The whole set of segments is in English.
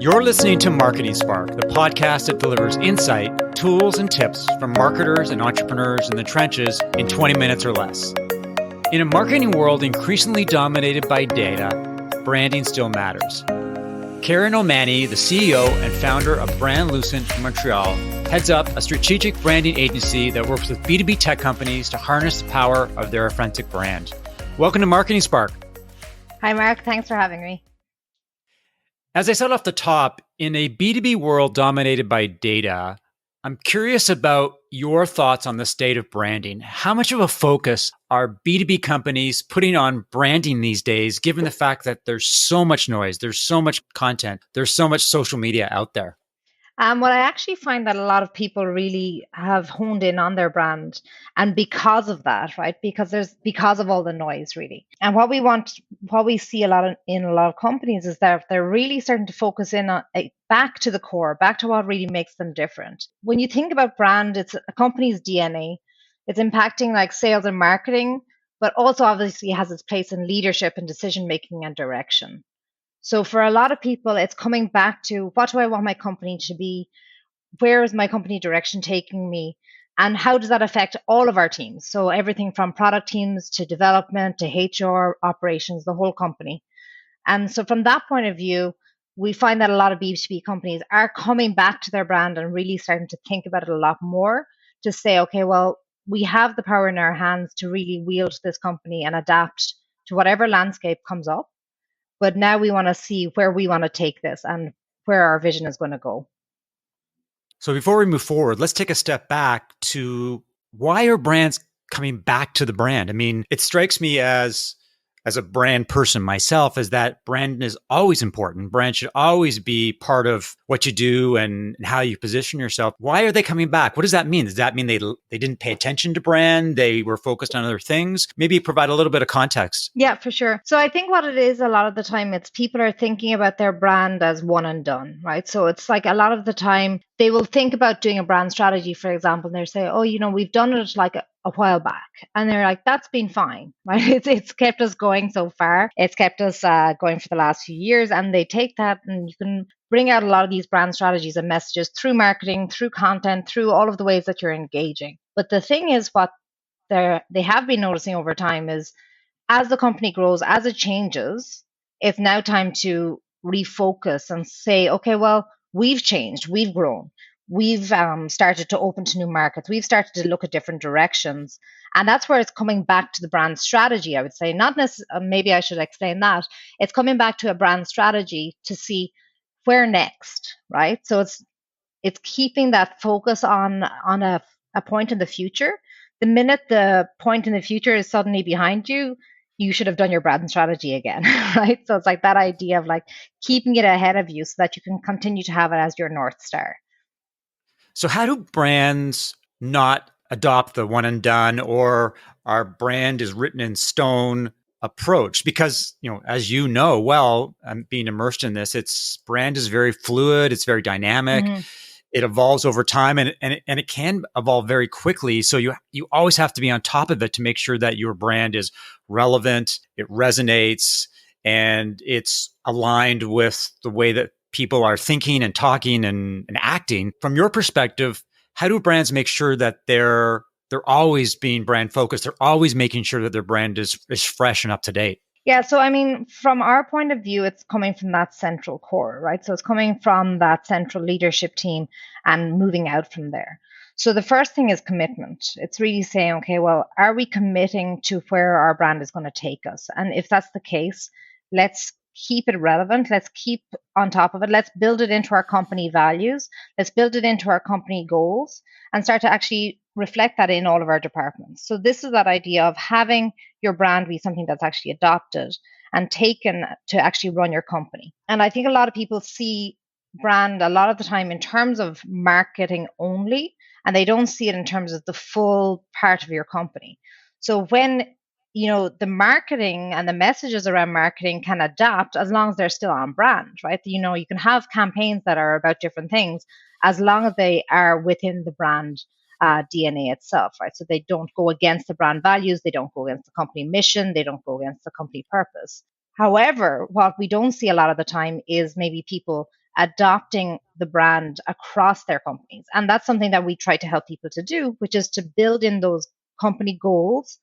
You're listening to Marketing Spark, the podcast that delivers insight, tools, and tips from marketers and entrepreneurs in the trenches in 20 minutes or less. In a marketing world increasingly dominated by data, branding still matters. Karen O'Mahony, the CEO and founder of Brandlucent in Montreal, heads up a strategic branding agency that works with B2B tech companies to harness the power of their authentic brand. Welcome to Marketing Spark. Hi, Mark. Thanks for having me. As I said off the top, in a B2B world dominated by data, I'm curious about your thoughts on the state of branding. How much of a focus are B2B companies putting on branding these days, given the fact that there's so much noise, there's so much content, there's so much social media out there? Well, I actually find that a lot of people really have honed in on their brand, and because of that, right? Because of all the noise, really. And what we see in a lot of companies is that they're really starting to focus in on back to the core, back to what really makes them different. When you think about brand, it's a company's DNA. It's impacting like sales and marketing, but also obviously has its place in leadership and decision making and direction. So for a lot of people, it's coming back to what do I want my company to be? Where is my company direction taking me? And how does that affect all of our teams? So everything from product teams to development to HR operations, the whole company. And so from that point of view, we find that a lot of B2B companies are coming back to their brand and really starting to think about it a lot more to say, okay, well, we have the power in our hands to really wield this company and adapt to whatever landscape comes up. But now we want to see where we want to take this and where our vision is going to go. So before we move forward, let's take a step back to why are brands coming back to the brand? I mean, it strikes me as a brand person myself, is that brand is always important. Brand should always be part of what you do and how you position yourself. Why are they coming back? What does that mean? Does that mean they didn't pay attention to brand? They were focused on other things? Maybe provide a little bit of context. Yeah, for sure. So I think what it is a lot of the time, it's people are thinking about their brand as one and done, right? So it's like a lot of the time they will think about doing a brand strategy, for example, and they'll say, oh, we've done it like a while back. And they're like, that's been fine, right? It's kept us going so far. It's kept us going for the last few years. And they take that and you can bring out a lot of these brand strategies and messages through marketing, through content, through all of the ways that you're engaging. But the thing is, what they have been noticing over time is as the company grows, as it changes, it's now time to refocus and say, okay, well, we've changed, we've grown. We've started to open to new markets. We've started to look at different directions. And that's where it's coming back to the brand strategy, I would say. Not necessarily, maybe I should explain that. It's coming back to a brand strategy to see where next, right? So it's keeping that focus on a point in the future. The minute the point in the future is suddenly behind you, you should have done your brand strategy again, right? So it's like that idea of like keeping it ahead of you so that you can continue to have it as your North Star. So how do brands not adopt the one and done or our brand is written in stone approach? Because, as you know, well, I'm being immersed in this, brand is very fluid. It's very dynamic. Mm-hmm. It evolves over time and it can evolve very quickly. So you always have to be on top of it to make sure that your brand is relevant, it resonates, and it's aligned with the way that people are thinking and talking and acting. From your perspective, how do brands make sure that they're always being brand focused? They're always making sure that their brand is fresh and up to date. Yeah, so I mean, from our point of view, it's coming from that central core, right? So it's coming from that central leadership team and moving out from there. So the first thing is commitment. It's really saying, okay, well, are we committing to where our brand is going to take us? And if that's the case, let's keep it relevant. Let's keep on top of it. Let's build it into our company values. Let's build it into our company goals and start to actually reflect that in all of our departments. So this is that idea of having your brand be something that's actually adopted and taken to actually run your company. And I think a lot of people see brand a lot of the time in terms of marketing only, and they don't see it in terms of the full part of your company. So when the marketing and the messages around marketing can adapt as long as they're still on brand, right? You can have campaigns that are about different things as long as they are within the brand DNA itself, right? So they don't go against the brand values, they don't go against the company mission, they don't go against the company purpose. However, what we don't see a lot of the time is maybe people adopting the brand across their companies. And that's something that we try to help people to do, which is to build in those company goals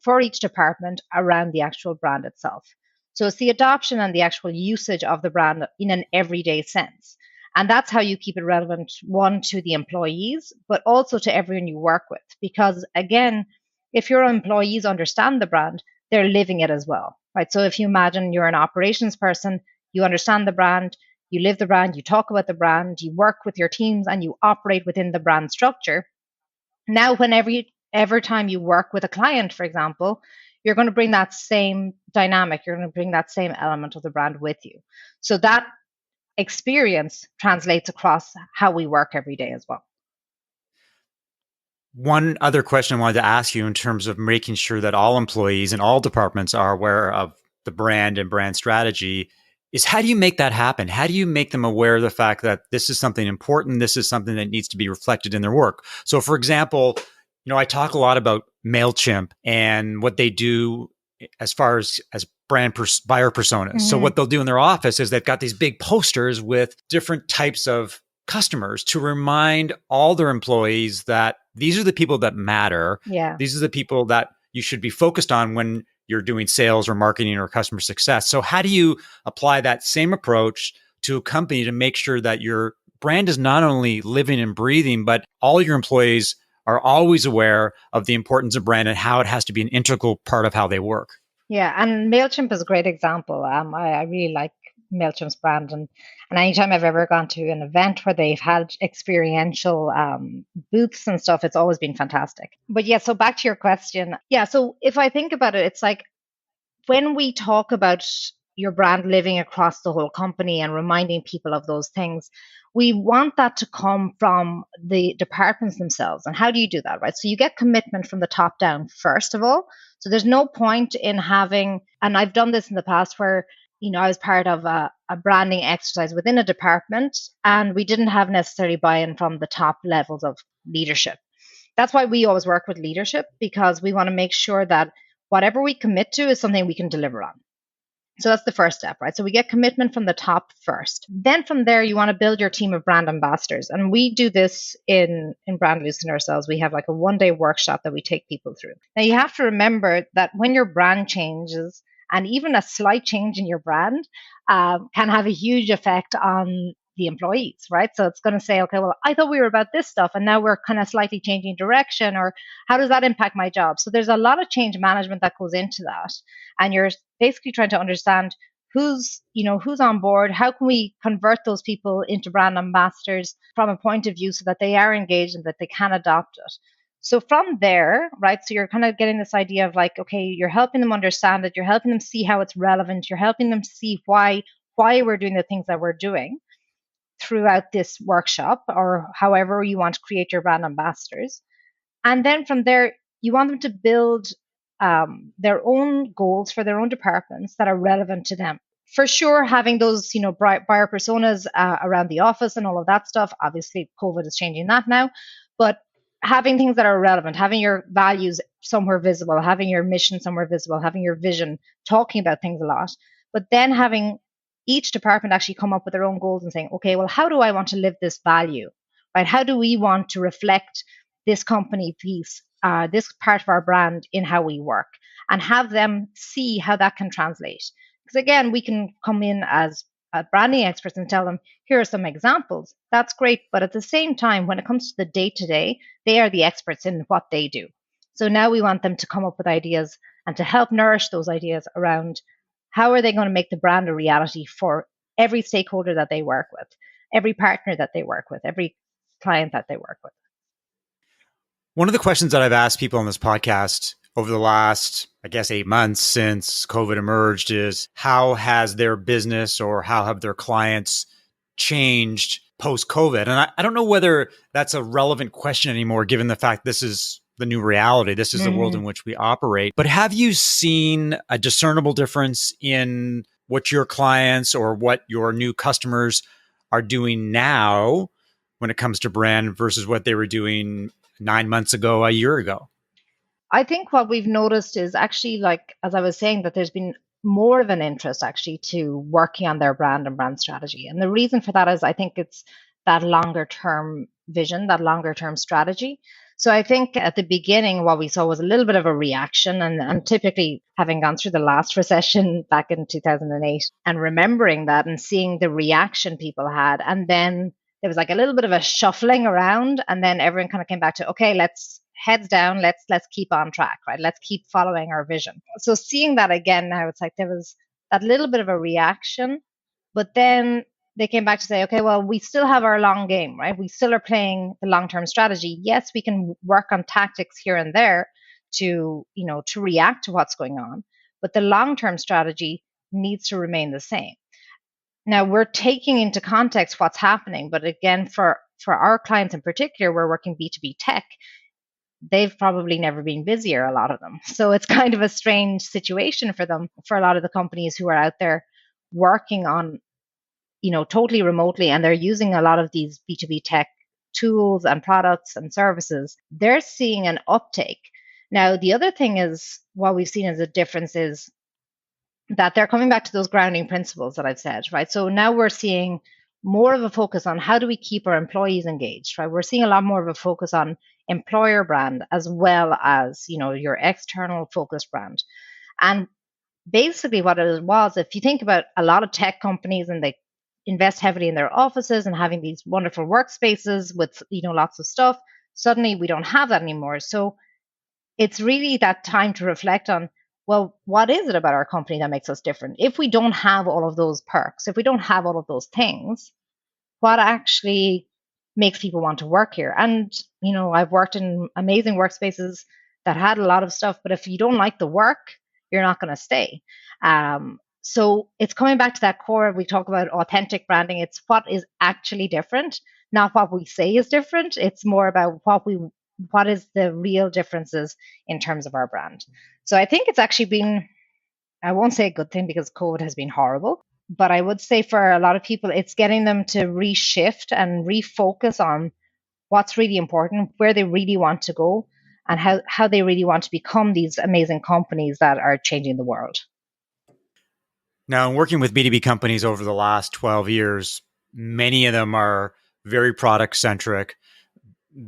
for each department around the actual brand itself. So it's the adoption and the actual usage of the brand in an everyday sense. And that's how you keep it relevant, one, to the employees, but also to everyone you work with. Because again, if your employees understand the brand, they're living it as well, right? So if you imagine you're an operations person, you understand the brand, you live the brand, you talk about the brand, you work with your teams, and you operate within the brand structure. Now, every time you work with a client, for example, you're going to bring that same dynamic, you're going to bring that same element of the brand with you. So that experience translates across how we work every day as well. One other question I wanted to ask you in terms of making sure that all employees and all departments are aware of the brand and brand strategy is, how do you make that happen? How do you make them aware of the fact that this is something important? This is something that needs to be reflected in their work. So for example, I talk a lot about MailChimp and what they do as far as buyer personas. Mm-hmm. So what they'll do in their office is they've got these big posters with different types of customers to remind all their employees that these are the people that matter. Yeah. These are the people that you should be focused on when you're doing sales or marketing or customer success. So how do you apply that same approach to a company to make sure that your brand is not only living and breathing, but all your employees are always aware of the importance of brand and how it has to be an integral part of how they work? Yeah, and MailChimp is a great example. I really like MailChimp's brand, and anytime I've ever gone to an event where they've had experiential booths and stuff, it's always been fantastic. But yeah, so back to your question. Yeah, so if I think about it, it's like when we talk about your brand living across the whole company and reminding people of those things, we want that to come from the departments themselves. And how do you do that, right? So you get commitment from the top down, first of all. So there's no point in having, and I've done this in the past where, I was part of a branding exercise within a department, and we didn't have necessarily buy-in from the top levels of leadership. That's why we always work with leadership, because we want to make sure that whatever we commit to is something we can deliver on. So that's the first step, right? So we get commitment from the top first. Then from there, you want to build your team of brand ambassadors. And we do this in Brandlucent ourselves. We have like a one-day workshop that we take people through. Now, you have to remember that when your brand changes, and even a slight change in your brand can have a huge effect on the employees, right? So it's going to say, okay, well, I thought we were about this stuff, and now we're kind of slightly changing direction, or how does that impact my job? So there's a lot of change management that goes into that. And you're basically trying to understand who's on board, how can we convert those people into brand ambassadors from a point of view so that they are engaged and that they can adopt it. So from there, right, so you're kind of getting this idea of like, okay, you're helping them understand it, you're helping them see how it's relevant, you're helping them see why we're doing the things that we're doing throughout this workshop, or however you want to create your brand ambassadors. And then from there, you want them to build their own goals for their own departments that are relevant to them. For sure, having those, buyer personas around the office and all of that stuff. Obviously, COVID is changing that now, but having things that are relevant, having your values somewhere visible, having your mission somewhere visible, having your vision, talking about things a lot, but then having each department actually come up with their own goals and saying, okay, well, how do I want to live this value, right? How do we want to reflect this company piece, this part of our brand in how we work, and have them see how that can translate. Because again, we can come in as branding experts and tell them, here are some examples. That's great. But at the same time, when it comes to the day-to-day, they are the experts in what they do. So now we want them to come up with ideas and to help nourish those ideas around how are they going to make the brand a reality for every stakeholder that they work with, every partner that they work with, every client that they work with. One of the questions that I've asked people on this podcast over the last, 8 months since COVID emerged is, how has their business or how have their clients changed post-COVID? And I don't know whether that's a relevant question anymore, given the fact this is the new reality. This is the world in which we operate. But have you seen a discernible difference in what your clients or what your new customers are doing now when it comes to brand versus what they were doing 9 months ago, a year ago? I think what we've noticed is actually, like, as I was saying, that there's been more of an interest actually to working on their brand and brand strategy. And the reason for that is I think it's that longer term vision, that longer term strategy. So I think at the beginning, what we saw was a little bit of a reaction. And typically, having gone through the last recession back in 2008 and remembering that and seeing the reaction people had, and then there was like a little bit of a shuffling around, and then everyone kind of came back to, okay, let's heads down, let's keep on track, right? Let's keep following our vision. So seeing that again now, it's like there was that little bit of a reaction, but then they came back to say, okay, well, we still have our long game, right? We still are playing the long-term strategy. Yes, we can work on tactics here and there to, to react to what's going on, but the long-term strategy needs to remain the same. Now we're taking into context what's happening, but again, for our clients in particular, we're working B2B tech. They've probably never been busier, a lot of them. So it's kind of a strange situation for them, for a lot of the companies who are out there working on, totally remotely, and they're using a lot of these B2B tech tools and products and services. They're seeing an uptake. Now, the other thing is what we've seen as a difference is that they're coming back to those grounding principles that I've said, right? So now we're seeing more of a focus on how do we keep our employees engaged, right? We're seeing a lot more of a focus on employer brand as well as, your external focused brand. And basically what it was, if you think about a lot of tech companies and they invest heavily in their offices and having these wonderful workspaces with, lots of stuff, suddenly we don't have that anymore. So it's really that time to reflect on, well, what is it about our company that makes us different? If we don't have all of those perks, if we don't have all of those things, what actually makes people want to work here? And, I've worked in amazing workspaces that had a lot of stuff, but if you don't like the work, you're not going to stay. So it's coming back to that core. We talk about authentic branding. It's what is actually different, not what we say is different. It's more about what is the real differences in terms of our brand. So I think it's actually been, I won't say a good thing because COVID has been horrible, but I would say for a lot of people, it's getting them to reshift and refocus on what's really important, where they really want to go, and how they really want to become these amazing companies that are changing the world. Now, in working with B2B companies over the last 12 years, many of them are very product centric.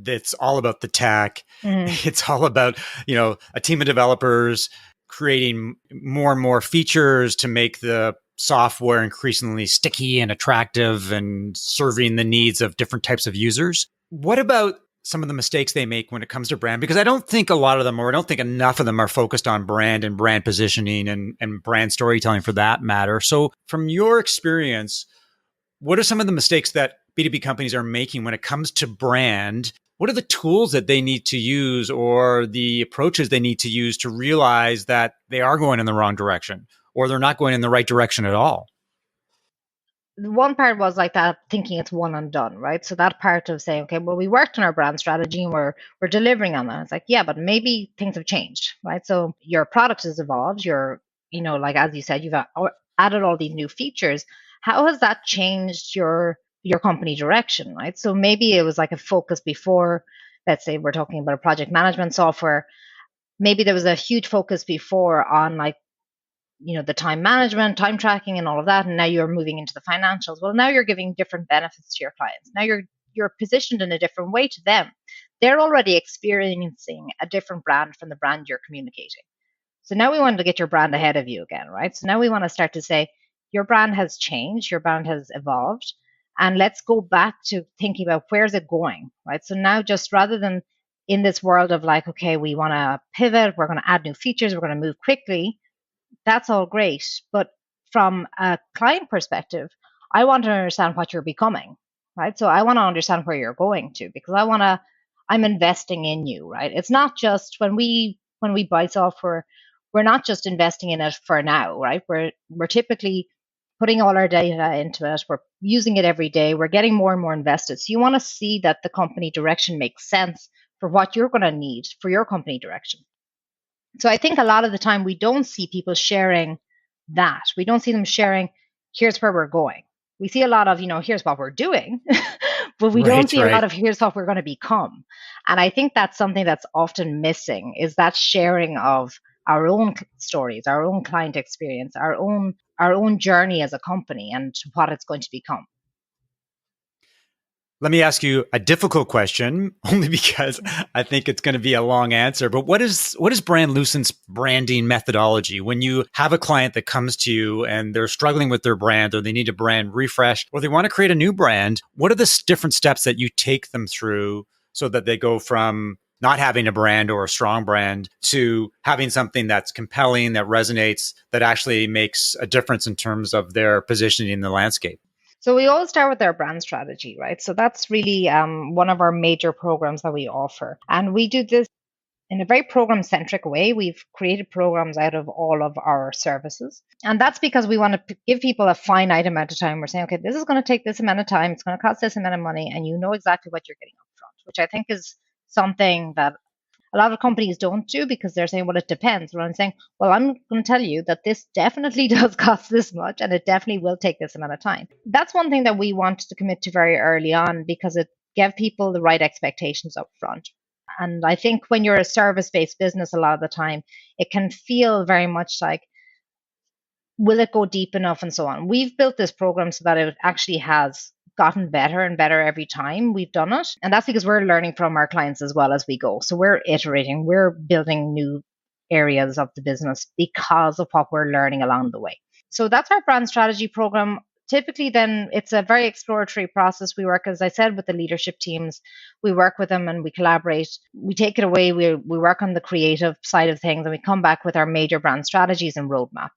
It's all about the tech. Mm. It's all about, a team of developers creating more and more features to make the software increasingly sticky and attractive and serving the needs of different types of users. What about some of the mistakes they make when it comes to brand? Because I don't think a lot of them, or I don't think enough of them, are focused on brand and brand positioning and brand storytelling for that matter. So from your experience, what are some of the mistakes that B2B companies are making when it comes to brand? What are the tools that they need to use or the approaches they need to use to realize that they are going in the wrong direction or they're not going in the right direction at all? The one part was like that thinking it's one and done, right? So that part of saying, okay, well, we worked on our brand strategy and we're delivering on that. It's like, yeah, but maybe things have changed, right? So your product has evolved. Like as you said, you've added all these new features. How has that changed your company direction, right? So maybe it was like a focus before. Let's say we're talking about a project management software. Maybe there was a huge focus before on like the time management, time tracking, and all of that, and now you're moving into the financials. Well, now you're giving different benefits to your clients. Now you're positioned in a different way to them. They're already experiencing a different brand from the brand you're communicating. So now we want to get your brand ahead of you again, right? So now we want to start to say your brand has changed, your brand has evolved, and let's go back to thinking about where's it going, right? So now just rather than in this world of like, okay, we want to pivot, we're going to add new features, we're going to move quickly, that's all great. But from a client perspective, I want to understand what you're becoming, right? So I want to understand where you're going to because I'm investing in you, right? It's not just when we buy software, we're not just investing in it for now, right? We're typically putting all our data into it. We're using it every day. We're getting more and more invested. So you want to see that the company direction makes sense for what you're going to need for your company direction. So I think a lot of the time we don't see people sharing that. We don't see them sharing, here's where we're going. We see a lot of, here's what we're doing, but we don't Right, see a lot right. of here's what we're going to become. And I think that's something that's often missing is that sharing of our own stories, our own client experience, our own journey as a company and what it's going to become. Let me ask you a difficult question, only because I think it's going to be a long answer. But what is Brandlucent's branding methodology? When you have a client that comes to you and they're struggling with their brand, or they need a brand refresh, or they want to create a new brand, what are the different steps that you take them through so that they go from not having a brand or a strong brand to having something that's compelling, that resonates, that actually makes a difference in terms of their positioning in the landscape? So we always start with our brand strategy, right? So that's really one of our major programs that we offer. And we do this in a very program centric way. We've created programs out of all of our services. And that's because we want to give people a finite amount of time. We're saying, okay, this is going to take this amount of time. It's going to cost this amount of money. And you know exactly what you're getting up front, which I think is something that a lot of companies don't do because they're saying, well, it depends. Well, I'm saying, well, I'm going to tell you that this definitely does cost this much and it definitely will take this amount of time. That's one thing that we wanted to commit to very early on because it gave people the right expectations up front. And I think when you're a service based business, a lot of the time, it can feel very much like, will it go deep enough and so on. We've built this program so that it actually has gotten better and better every time we've done it. And that's because we're learning from our clients as well as we go. So we're iterating, we're building new areas of the business because of what we're learning along the way. So that's our brand strategy program. Typically, then it's a very exploratory process. We work, as I said, with the leadership teams. We work with them and we collaborate. We take it away. We work on the creative side of things and we come back with our major brand strategies and roadmap.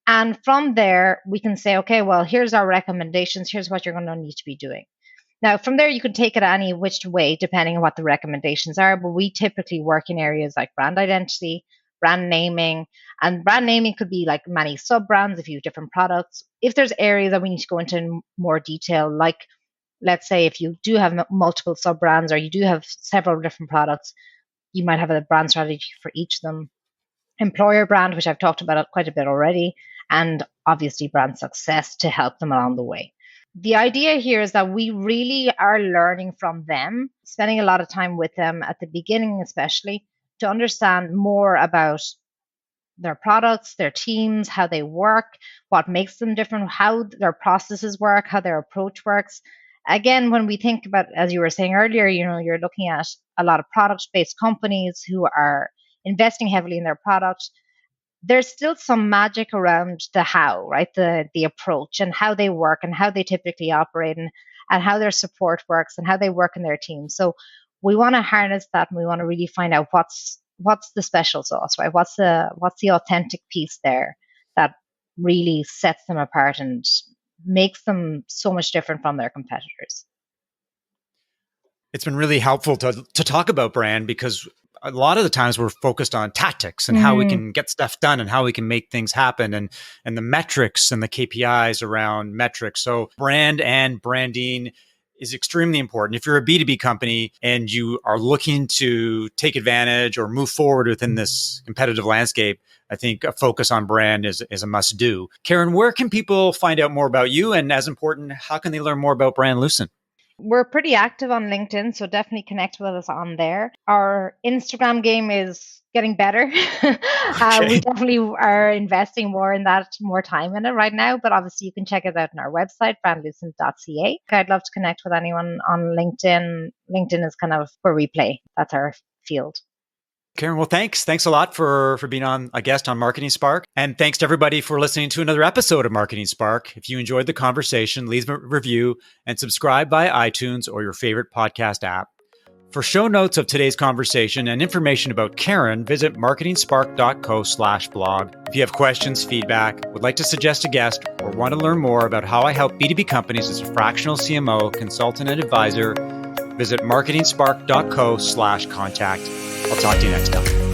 And from there, we can say, okay, well, here's our recommendations. Here's what you're going to need to be doing. Now, from there, you can take it any which way, depending on what the recommendations are. But we typically work in areas like brand identity, brand naming, and brand naming could be like many sub brands if you have different products. If there's areas that we need to go into in more detail, like let's say if you do have multiple sub brands or you do have several different products, you might have a brand strategy for each of them. Employer brand, which I've talked about quite a bit already, and obviously brand success to help them along the way. The idea here is that we really are learning from them, spending a lot of time with them at the beginning, especially to understand more about their products, their teams, how they work, what makes them different, how their processes work, how their approach works. Again, when we think about, as you were saying earlier, you're looking at a lot of product-based companies who are investing heavily in their product. There's still some magic around the how, right? The approach and how they work and how they typically operate and how their support works and how they work in their team. So we want to harness that and we want to really find out what's the special sauce, right? What's the authentic piece there that really sets them apart and makes them so much different from their competitors. It's been really helpful to talk about brand because a lot of the times we're focused on tactics and how we can get stuff done and how we can make things happen and the metrics and the KPIs around metrics. So brand and branding is extremely important. If you're a B2B company and you are looking to take advantage or move forward within this competitive landscape, I think a focus on brand is a must do. Karen, where can people find out more about you? And as important, how can they learn more about Brandlucent? We're pretty active on LinkedIn, so definitely connect with us on there. Our Instagram game is getting better. Okay. We definitely are investing more in that, more time in it right now, but obviously you can check it out on our website, brandlucent.ca. I'd love to connect with anyone on LinkedIn. LinkedIn is kind of where we play. That's our field. Karen, well, thanks. Thanks a lot for being on a guest on Marketing Spark. And thanks to everybody for listening to another episode of Marketing Spark. If you enjoyed the conversation, leave a review and subscribe via iTunes or your favorite podcast app. For show notes of today's conversation and information about Karen, visit marketingspark.co/blog. If you have questions, feedback, would like to suggest a guest, or want to learn more about how I help B2B companies as a fractional CMO, consultant, and advisor, visit marketingspark.co/contact. I'll talk to you next time.